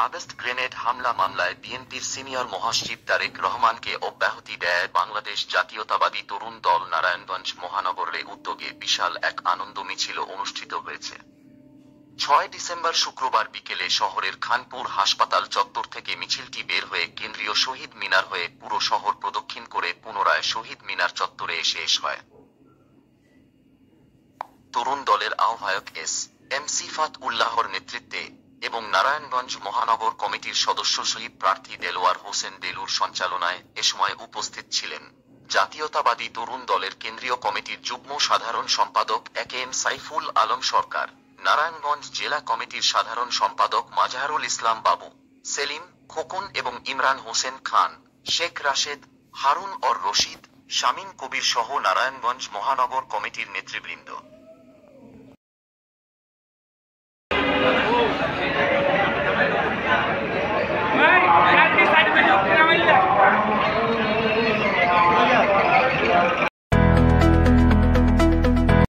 August grenade হামলা মামলায় বিএনপির সিনিয়র মহাসচিব তারেক রহমানকে অব্যাহতি দেয় বাংলাদেশ জাতীয়তাবাদী তরুণ দল নারায়ণগঞ্জ মহানগরের উদ্যোগে বিশাল এক আনন্দ মিছিল অনুষ্ঠিত হয়েছে। ৬ ডিসেম্বর শুক্রবার বিকেলে শহরের খানপুর হাসপাতাল চত্বর থেকে মিছিলটি বের হয়ে কেন্দ্রীয় শহীদ মিনার হয়ে পুরো শহর প্রদক্ষিণ করে পুনরায় শহীদ মিনার চত্বরে শেষ হয়। তরুণ দলের আহ্বায়ক এম সিফাত উল্লাহর নেতৃত্বে এবং নারায়ণগঞ্জ মহানগর কমিটির সদস্য শহীদ প্রার্থী দেলোয়ার হোসেন দেলুর সঞ্চালনায় এ সময় উপস্থিত ছিলেন জাতীয়তাবাদী তরুণ দলের কেন্দ্রীয় কমিটির যুগ্ম সাধারণ সম্পাদক এম সাইফুল আলম সরকার, নারায়ণগঞ্জ জেলা কমিটির সাধারণ সম্পাদক মাজহারুল ইসলাম বাবু, সেলিম, খোকন এবং ইমরান হোসেন খান, শেখ রাশেদ, হারুন অর রশিদ, শামীম কবির সহ নারায়ণগঞ্জ মহানগর কমিটির নেতৃবৃন্দ।